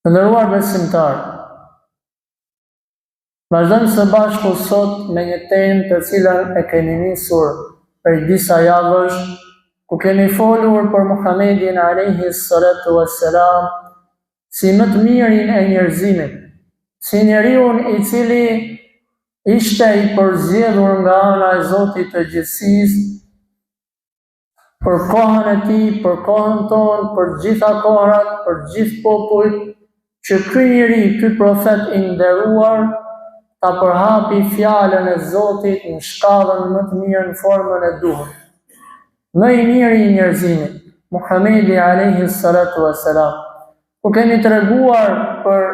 Të nderuar besimtarë, vazhdojmë së bashku sot me një temë të cilën e kemi nisur për disa javësh, ku kemi folur për Muhamedin alayhi salatu wassalam si më të mirin e njerëzimit, si njeriun I cili ishte I përzgjedhur nga ana e Zotit të gjithësisë për kohën e tij, për kohën tonë, për gjitha kohrat, për gjithë popujt, që ky njeri, ky profet I nderuar, ta përhapi fjalën e Zotit në shkallën më të mirë në formën e duhur. Më I miri I njerëzimit, Muhamedi alayhi salatu wassalam, ku kemi treguar për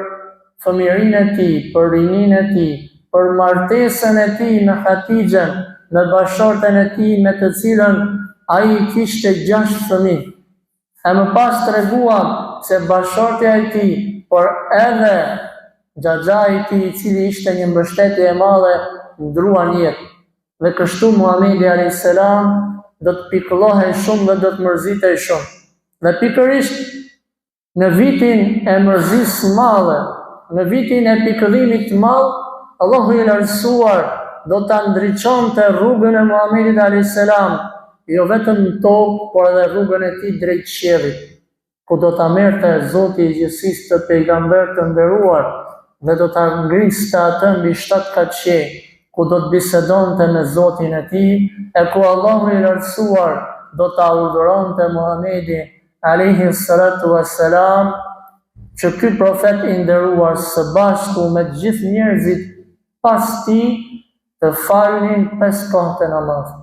fëmijërinë e tij, për rininë e tij, për martesën e tij me Hatixhen, me bashorten e tij me të cilën ai kishte 6 fëmijë. E më pas treguam se bashortja e tij, por edhe xhaxha I tij, I cili ishte një mbështetje e madhe, ndruan jetë. Dhe kështu Muhamedi alayhis salam do të pikëllohej shumë dhe do të mërzitej shumë. Dhe pikërisht në vitin e mërzisë së madhe, në vitin e pikëllimit të madh, Allahu I lartësuar do ta ndriçonte rrugën e Muhamedit alayhis salam, jo vetëm në tokë, por edhe rrugën e tij drejt qiellit, ku do ta merrte Zoti I gjithësisë të pejgamber të nderuar dhe do ta ngriste atë mbi 7 kaçe, ku do të bisedonte me Zotin e tij, e ku Allahu I lartësuar do ta urdhëronte Muhamedin alayhi salatu wassalam që ky profet I nderuar së bashku me të gjithë njerëzit pas tij të falnin 5 kohët e namazit.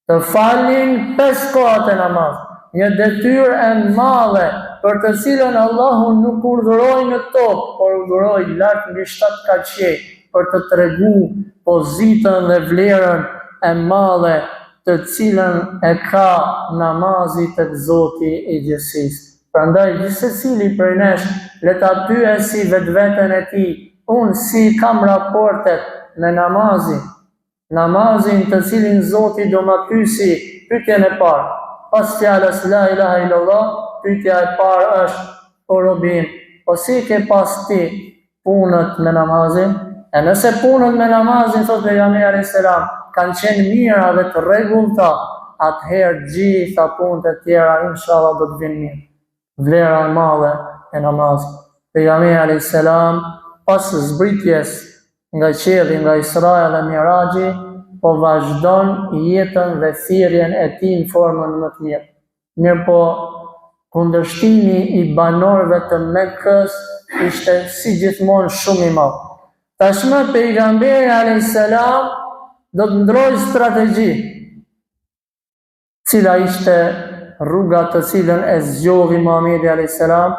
Të falnin 5 kohët e namazit. Një detyrë e madhe për të cilën Allahu nuk urdhëroi në tokë, por urdhëroi lart mbi 7 kaçe për të treguar pozitën dhe vlerën e madhe të cilën e ka namazi tek Zoti I gjithësisë. Prandaj gjithsecili prej nesh le ta pyesi vetveten e tij, unë si kam raportet me namazin? Namazin të cilin Zoti do ma pyesi pyetjen e parë. Pas fjalës la ilaha illallah, pyetja e parë është: o robim, po si ke pas ti punët me namazin? E nëse punët me namazin, thot pejgamberi alayhis salam, kanë qenë mira dhe të rregullta, atëherë gjitha punët e tjera inshallah do të vinë mirë. Vlera e madhe e namazit. Pejgamberi alayhis salam pas zbritjes nga qielli, nga Isra dhe Miraxhi, po vazhdon jetën dhe thirrjen e tij në formën më të mirë. Mirë po, kundërshtimi I banorëve të Mekës ishte si gjithmonë shumë I madh. Tashmë pejgamberi alayhis salam do të ndrojë strategji. Cila ishte rruga të cilën e zgjodhi Muhamedi alayhis salam?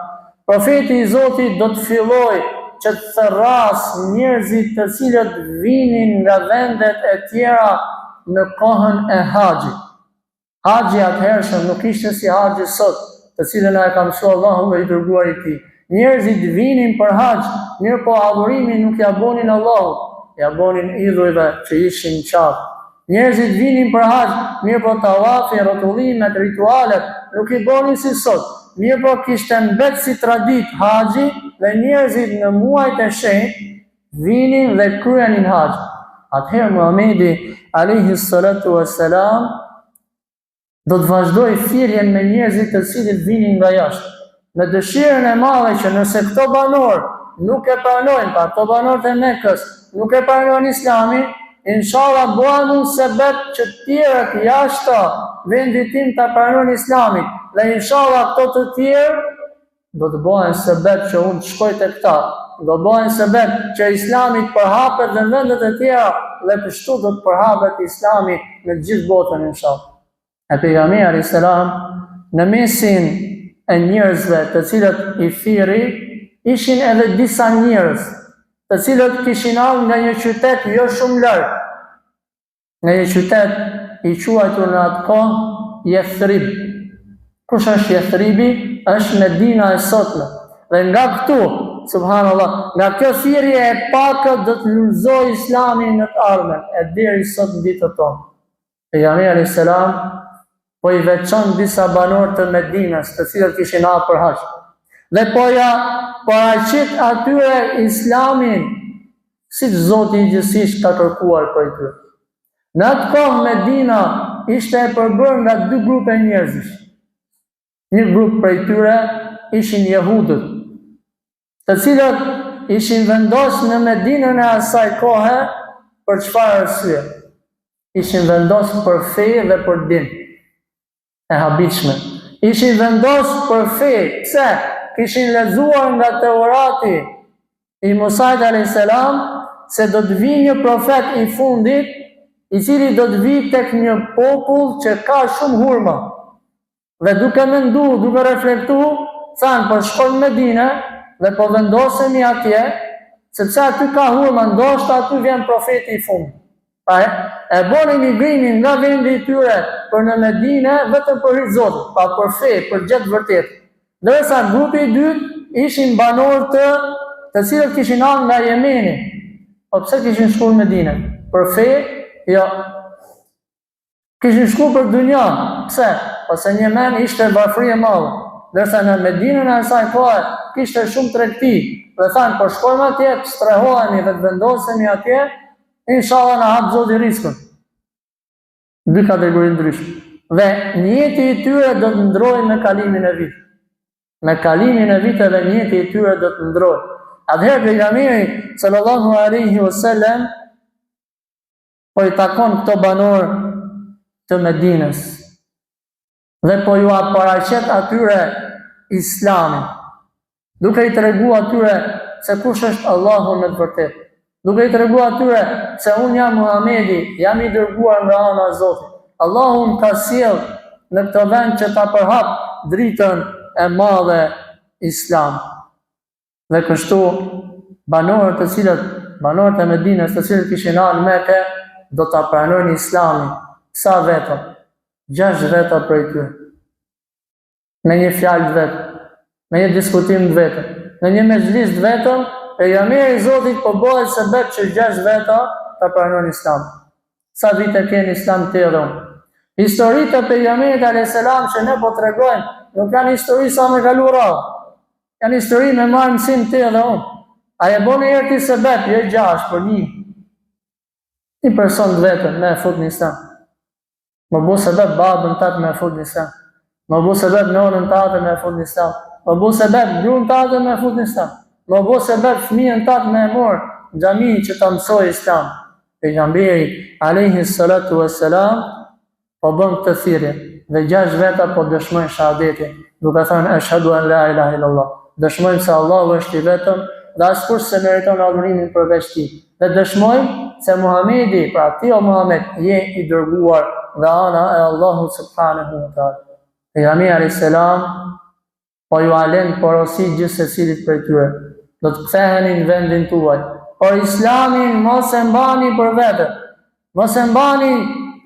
Profeti I Zotit do të fillojë që të therras njerëzit të cilët vinin nga vendet e tjera në kohën e haxhit. Haxhi atëhershëm nuk ishte si haxhi sot, të cilën e ka mësuar Allahu dhe I dërguari I tij. Njerëzit vinin për haxh, mirë po adhurimin nuk ja bonin Allahut, ja bonin idhujve që ishin në qafë. Njerëzit vinin për haxh, mirë po tawafi, rrotullimet, ritualet nuk I bonin si sot. Mirë po kishte mbet si tradit haxhi dhe njerëzit në muajt e shenjtë vinin dhe kryenin haxh. Atëherë Muhamedi alayhi salatu wassalam do të vazhdoi thirrjen me njerëzit të cilët vinin nga jashtë, me dëshirën e madhe që nëse këto banorë nuk e pranojnë, pa këto banorët e Mekës nuk e pranojnë Islamin, inshallah bëhen unë sebeb që tjerët jashtë vendit tim ta pranojnë Islamin. Dhe inshallah këto të tjerë do të bëhen sebeb që unë të shkoj te këta, do bëhen sebeb që Islami të përhapet në vendet e tjera dhe kështu do të përhapet Islami në gjithë botën inshallah. E pejgamberi alayhis salam në mesin e njerëzve të cilët I thirri ishin edhe disa njerëz të cilët kishin ardhur nga një qytet jo shumë larg, nga një qytet I quajtur në atë kohë Yathrib. Kush është Yathribi? Është Medina e sotme. Dhe nga këtu, subhanallah, nga kjo thirrje e pakët do të lullzoj Islami në të ardhmen, e deri sot në ditët tonë. Pejgamberi alayhis salam po I veçon disa banorë të Medinës, të cilët kishin ardhur për haxh. Dhe po ja paraqit atyre Islamin, si që Zoti i gjithësisht ka kërkuar për tyre. Në atë kohë Medina ishte e përbërë nga 2 grupe njerëzish. Një grup prej tyre ishin jehudët, të cilët ishin vendosur në Medinën e asaj kohe për çfarë arsye? Ishin vendosur për fe dhe për din e habitshme. Ishin vendosur për fe, pse? Kishin lexuar nga Teurati i Musait alayhis salam se do të vijë një profet i fundit, i cili do të vijë tek një popull që ka shumë hurma. Dhe duke mendu, duke reflektu, thanë për shkojmë në Medinë dhe po vendosemi atje, sepse aty ka hurma, ndoshta aty vjen profeti i fundit. E boni migrimin nga vendi i tyre për në Medinë vetëm për hir të Zotit, pa për fe, për gjë të vërtetë. Ndërsa grupi i dytë ishin banorë të cilët kishin ardhur nga Jemeni. Po pse kishin shkuar në Medinë? Për fe? Jo. Kishin shkuar për dunja. Pse? Ose në Yemen ishte varfëri e madhe. Ndërsa në Medinën e asaj kohe kishte shumë tregti. Dhe thanë, po shkojmë atje, strehohemi dhe të vendosemi atje, inshallah na hap Zoti rizikun. 2 kategori ndryshme. Dhe njëti i tyre do të ndrojë me kalimin e vitit. Me kalimin e viteve njëti i tyre do të ndrojë. Atëherë pejgamberi sallallahu alaihi wasallam po i takon këto banorë të Medinës dhe po ju paraqet atyre Islamin, duke i treguar atyre se kush është Allahu me të vërtetë, duke i treguar atyre se unë jam Muhamedi, jam i dërguar nga ana e Zotit. Allahu më ka sjell në këtë vend që ta përhap dritën e madhe Islam. Dhe kështu banorët e Medinës të cilët kishin ardhur në Mekë do ta pranojnë Islamin. Sa vetëm? 6 veta prej tyre. Me një fjalë vetëm, me një diskutim vetëm, në një mezhlis vetëm, pejgamberi i Zotit po bëhet sebeb që 6 veta ta pranojnë Islamin. Sa vite keni Islam të edhe? Historitë e pejgamberit alayhis salam që ne po tregojmë, nuk janë histori sa me kalu radhë. Janë histori me marrë mësim të edhe unë. A e boni herë ti sebeb, jo 6, për një person të vetën me e fut në Islam. Më bu sebeb babën tatë me e fut në Islam. Më bu sebeb nonën tatë me e fut në Islam. Më bu sebeb gruan tatë me e fut në Islam. Më bu sebeb fëmijën tatë me e morë në xhami që ta mësoj Islam. Pejgamberi alayhi salatu wassalam po bën këtë thirrje dhe 6 veta po dëshmojnë shahadetin, duke thënë ashhadu an la ilaha illallah. Dëshmojnë se Allahu është i vetëm dhe askush se meriton adhurimin përveç tij. Dhe dëshmojnë se Muhamedi, pra ti o Muhammed, je i dërguar nga ana e Allahut subhanahu wa taala. Pejgamberi alayhis salam po ju alen porosi gjithë secilit prej tyre. Do të ktheheni në vendin tuaj. Por Islamin mos e mbani për vete. Mos e mbani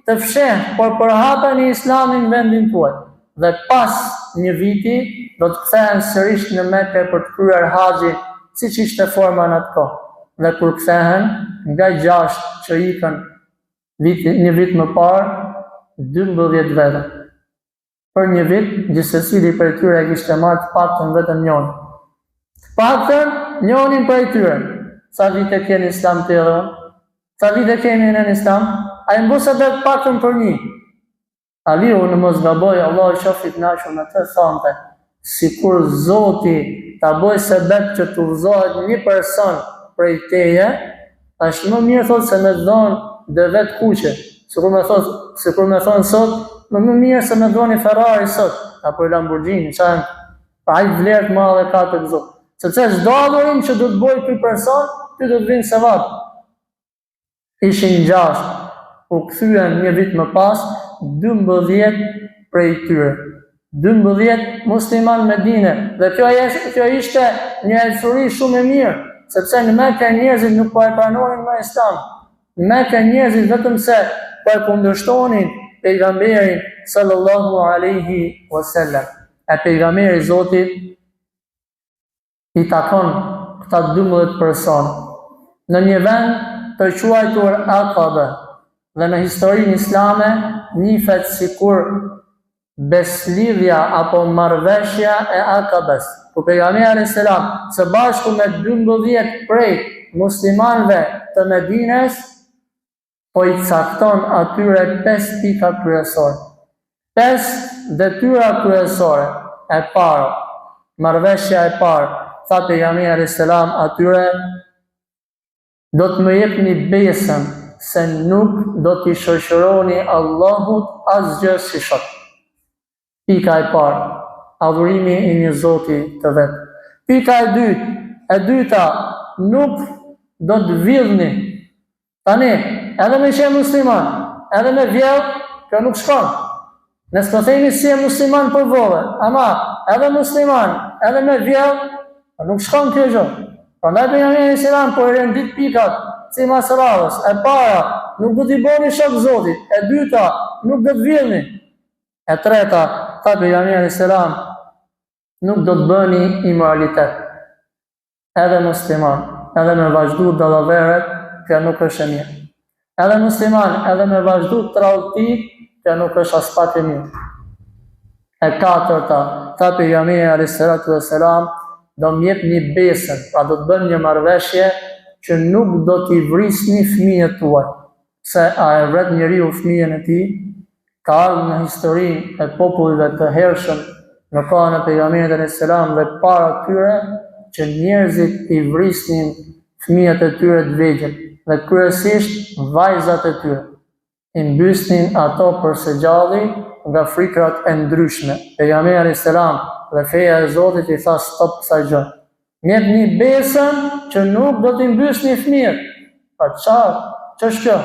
të fshehtë, por përhapeni Islamin në vendin tuaj. Dhe pas një viti do të kthehen sërish në Mekë për të kryer haxhin, siç ishte forma në atë kohë. Dhe kur kthehen, nga 6 që ikën një vit më parë, 12 veta. Për një vit, gjithsecili prej tyre kishte marrë të paktën vetëm njërin. Të paktën njërin prej tyre. Sa vite keni Islam të edhe? Sa vite keni në Islam? A i mbusë edhe të paktën për një. Aliu në mos gaboj, Allah i shofit nashur në të thonte, si kur Zoti ta boj sebeb që të udhëzohet një person prej teje, është më mirë thot se me dhonë dhe vetë kuqe. Sikur me thonë sot, më mirë se me dhonë i Ferrari sot, apo i Lamborghini, pa i vlerë të madhe ka të gëzot. Sepse çdo adhurim që do të bëj ky person, ty do të vinë sevap. Ishin 6, u kthyen një vit më pas, 12 prej tyre. 12 musliman Medine. Dhe kjo ishte një elçuri shumë e mirë, sepse në Mekë njerëzit nuk po e pranonin më Islam. Në Mekë njerëzit vetëm se po e kundërshtonin pejgamberin sallallahu alaihi wasallam. E pejgamberi i Zotit i takon këta 12 person në një vend të quajtur Aqaba, dhe në historinë islame njihet sikur beslidhja apo marrëveshja e Aqabës. ku pejgamberi alayhis salam së bashku me 12 prej muslimanëve të Medines po i cakton atyre 5 pika kryesore. 5 detyra kryesore. E para, marrëveshja e parë, tha pejgamberi alayhis salam atyre, do të më jepni besën se nuk do t'i shoqëroni Allahut asgjë si shok. Pika e parë, adhurimi i një Zoti të vetë. Pika e dyta, nuk do të vjedhni. Tani, edhe me qenë musliman, edhe me vjedh, kjo nuk shkon. Nësë të themi si e musliman për vove, ama edhe musliman, edhe me vjedh, nuk shkon kjo gjë. Prandaj pejgamberi alayhis salam po i rendit pikat, si mas radhës. E para, nuk do t'i bëni shok Zotit. E dyta, nuk do të vjedhni. E treta, tha pejgamberi alayhis salam, nuk do të bëni imoralitet. Edhe musliman, edhe me vazhdu dallaveret, kjo nuk është e mirë. Edhe musliman, edhe me vazhdu tradhtit, kjo nuk është as pak e mirë. E katërta, tha pejgamberi alayhis salam, do m'jepni besën, pra do të bën një marrëveshje që nuk do t'i vrisni fëmijët tuaj, se a e vret njeriu fëmijën e tij, ka ardhur në historinë e popujve të hershëm në kohën e pejgamberit alayhis salam dhe para tyre që njerëzit i vrisnin fëmijët e tyre të vegjël dhe kryesisht vajzat e tyre. I mbysnin ato për së gjalli nga frikrat e ndryshme. Pejgamberi alayhis salam dhe feja e Zotit i tha stop kësaj gjë. M'jepni besën që nuk do t'i mbysni fëmijët. Pa ç'është kjo?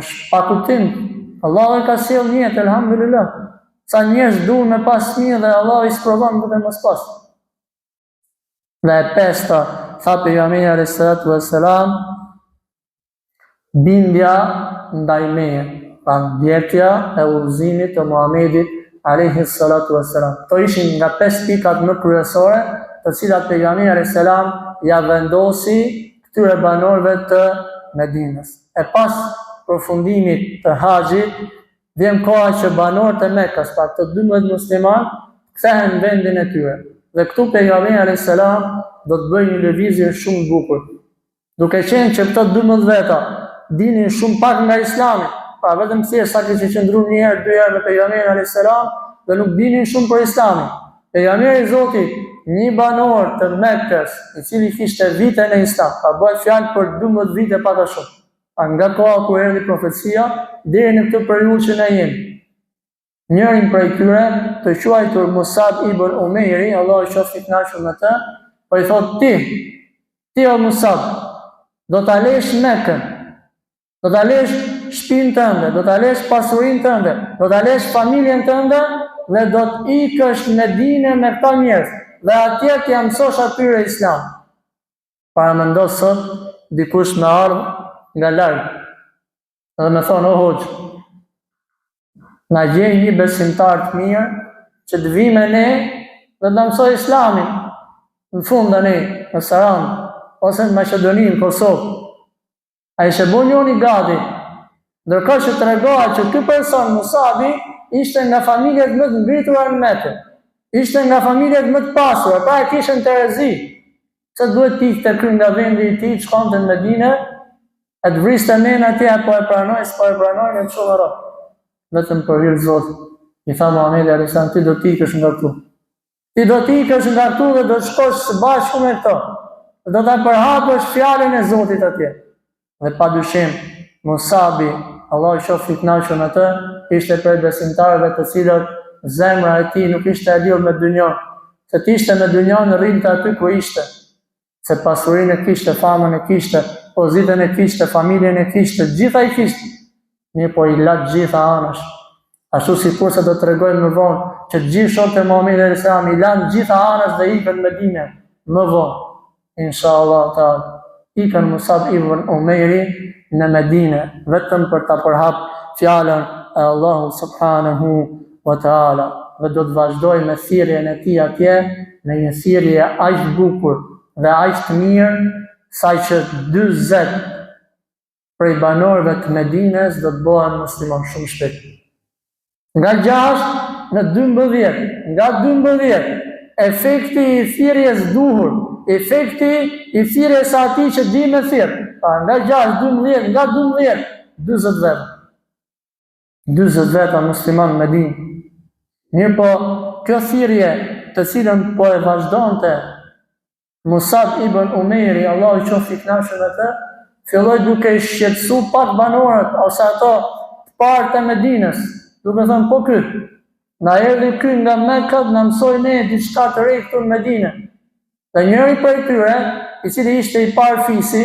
Është pa kuptim. Allah e ka sjell jetë, elhamdulillah. Sa njerëz duan me pas fëmijë dhe Allah i sprovon duke mos pas. Dhe e pesta, tha pejgamberi alayhis salam, bindja ndaj meje, pra ndjekja e udhëzimit të Muhamedit alayhis salatu wassalam. Këto ishin nga 5 pikat më kryesore, të cilat pejgamberi alayhis salam ja vendosi këtyre banorëve të Medinës. E pas përfundimit të haxhit, vjen koha që banorët e Mekës, pra të 12 musliman, kthehen në vendin e tyre. Dhe këtu pejgamberi alayhis salam do të bëjë një lëvizje shumë bukur. Duke qenë që këto 12 veta dinin shumë pak nga Islami, pra vetëm thjesht sa që qëndruan një herë, 2 herë me pejgamberin alayhis salam dhe nuk dinin shumë për Islamin. Pejgamberi i Zotit, një banor të Mekës, i cili kishte vite në Islam, ka bëhet fjalë për 12 vite pak a shumë. Nga koha kur erdhi profecia deri në këtë periudhë që ne jemi. Njërin prej tyre, të quajtur Musab ibn Umairi, Allahu qoftë i kënaqur me të, po i thot ti o Musab, do ta lësh Mekën, do ta lësh shtëpinë tënde, do ta lësh pasurinë tënde, do ta lësh familjen tënde dhe do të ikësh në Medinë me këta njerëz dhe atje t'ia mësosh atyre Islam. Para mendo sot dikush me ardh nga larg dhe me thonë o hoxh, na gjej një besimtar të mirë që të vi me ne dhe të mësoj Islamin në fund tani në Sarand ose në Maqedoni, në Kosovë. Ai shëbon njoni gati, ndërkohë që tregohet që ky person Musabi ishte nga familjet më të ngritura në Mekë, ishte nga familjet më të pasura, pra e kishte terezi, se duhet t'i ikte ky nga vendi i tij, shkonte në Medinë, e të vriste men atje apo e pranoj, s'po e pranoj, në çfarë rro. Vetëm për hir Zotit. I tha Muhamedi alayhis salam, ti do t'ikësh nga këtu. Ti do t'ikësh nga këtu dhe do të shkosh së bashku me këto. Do ta përhapësh fjalën e Zotit atje. Dhe padyshim, Musabi, Allahu qoftë i kënaqur me të, ishte prej besimtarëve të cilët zemra e tij nuk ishte e lidhur me dynjon. Se të ishte me dynjon rrinte aty ku ishte. Se pasurinë e kishte, famën e kishte, pozitën e kishte, familjen e kishte, gjitha i kishte. Një po i latë gjitha anash. Ashtu si kurse do të regojnë më vonë, që gjithë shokët e Muhamedit alayhis salam i lanë gjitha anash dhe ikën në Medinë, më vonë. Inshallah ta'ala. Ikën Musab ibn Umairi në Medinë, vetëm për ta përhap fjalën e Allahu subhanahu wa ta'ala. Dhe do të vazhdoj me thirrjen e tij atje, në një thirrje aq bukur dhe aq të mirë, saqë 40 prej banorëve të Medinës do të bëhen musliman shumë shpejt. Nga 6 në 12, nga 12 efekti i thirrjes duhur, efekti i thirrjes atij që di me thirr. Pa nga 6, 12, nga 12, 40 veta. 40 veta musliman me din. Mirë po, kjo thirrje të cilën po e vazhdonte Musab ibn Umeri, Allah i qoftë i kënaqur me të, filloi duke i shqetësu pak banorët ose ato të parë të Medinës, duke thënë po ky, na erdhi ky nga Mekka, na mësoi ne diçka të re këtu në Medinë. Dhe njëri prej tyre, i cili ishte i parë fisi,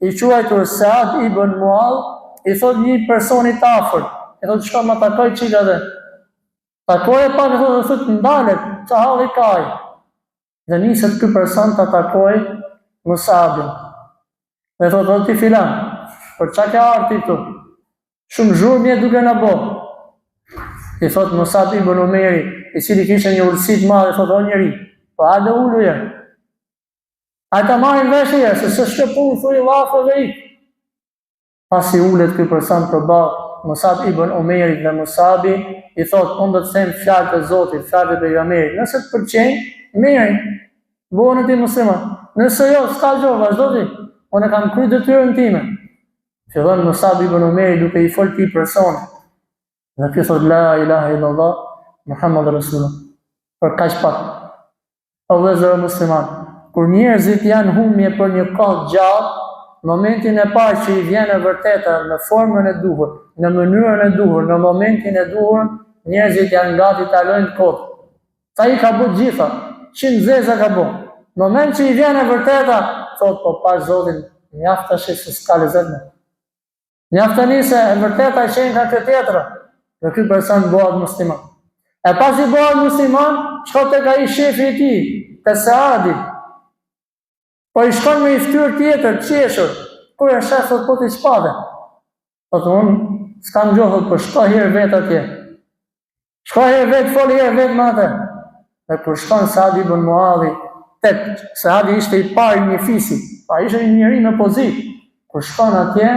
i quajtur Saad ibn Muall, i thot një personi të afërt, i thot shko ma takoj qika dhe. Takoj e pak e thot ndalet, që halli kaj. Dhe niset ky person të takoj Musabin. Dhe thot ti filan, për qa ke arti tu? Shumë zhurmje duke në bo. I thot Musab ibn Umeri, i cili kishte një urësi të madhe, thot o njeri, po hajde uluje. A ta marrin veshje, se së shkëpun, thuj lafe dhe ik. Pas i ullet ky person për balë, Musab ibn Umeri dhe Musabi, i thot, unë do të them fjalë të Zotit, fjalë të pejgamberit. Nëse të pëlqejnë, mirë, bëhen ti musliman. Nëse jo, s'ka gjë, vazhdo ti. Unë e kam kryer detyrën time. Fillon Musab ibn Umeri duke i fol këtij personi. Dhe ky thot la ilaha illallah, Muhammadur Rasulullah. Për kaq pak. O vëllezër musliman, kur njerëzit janë humje për një kohë gjatë, në momentin e parë që i vjen e vërteta në formën e duhur, në mënyrën e duhur, në momentin e duhur, njerëzit janë gati ta lojnë kot. Sa i ka bërë gjitha, 100 zeza ka bërë. Në moment që i vjen e vërteta, thot po pas Zotin, mjaft tash se s'ka lezet më. Mjaft tani se e vërteta e qenë ka këtë tjetra, dhe ky person bëhet musliman. E pas i bëhet musliman, shkon tek ai shefi i tij, te Saadi. Po i shkon me i ftyrë tjetër, qeshur, kur e shef thot po ti çpave. Thot unë s'kam gjohë, po shko herë vet atje. Shko herë vet, fol herë vet me atë. Dhe kur shkon Saadi ibn Mualli, tek Saadi ishte i parë një fisi, pa ishte një njeri me pozitë. Kur shkon atje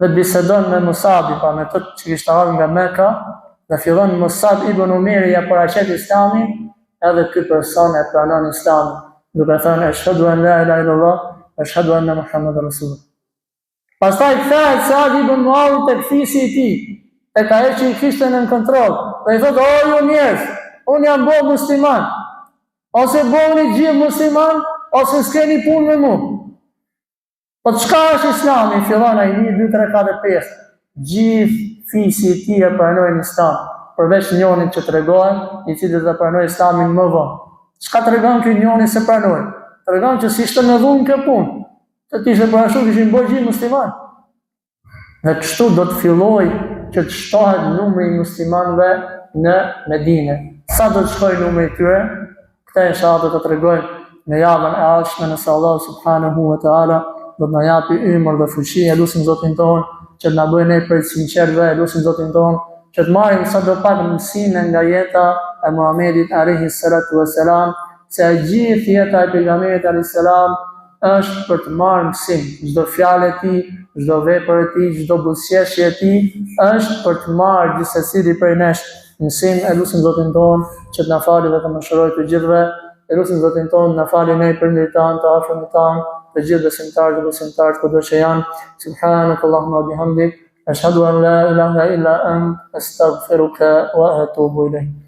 dhe bisedon me Musabi, pa me të që kishte ardhur nga Mekka, dhe fillon Musab ibn Umeri ja paraqet Islamin, edhe ky person e pranon Islamin. Duke thënë, ashhadu an la ilaha illallah, ashhadu anna Muhammadur Rasulullah. Pastaj kthehet Saad ibn Muall tek fisi i tij, tek ai që i kishte në kontroll. Dhe i thotë, o ju njerëz, unë jam bërë musliman. Ose bëni gjithë musliman, ose s'keni punë me mua. Po çka është Islami? Fillon ai 1, 2, 3, 4, 5. Gjithë fisi i tij e pranojnë Islam, përveç njëri që tregon, i cili do të pranojë Islamin më vonë. Çka tregon ky njëri se pranoi? Tregon që si ishte në dhunë kjo punë, se ti ishte përashtu kishin bërë gjithë musliman. Dhe kështu do të filloj që të shtohet numri i muslimanëve në Medinë. Sa do të shkojë numri i tyre? Këta inshallah do të tregojmë në javën e ardhshme, nëse Allah subhanahu wa taala do të na japi ymër dhe fuqi. Elusim Zotin ton që të na bëjë ne për sinqertëve, elusim Zotin ton që të marrim sadopak mësime nga jeta e Muhamedit alayhi salatu wassalam, se gjithë jeta e pejgamberit alayhi salam është për të marrë mësim. Çdo fjalë e tij, çdo vepër e tij, çdo buzëqeshje e tij është për të marrë gjithsesi prej nesh mësim. Elusim Zotin ton që të na falë dhe të mëshirojë të gjithëve. Elusim Zotin ton na falë ne prindërit tan, të afërmit tan, të gjithë besimtarët dhe besimtarët kudo që janë. Subhanakallahumma wa bihamdik, ashhadu an la ilaha illa ant, astaghfiruka wa atubu ilayk.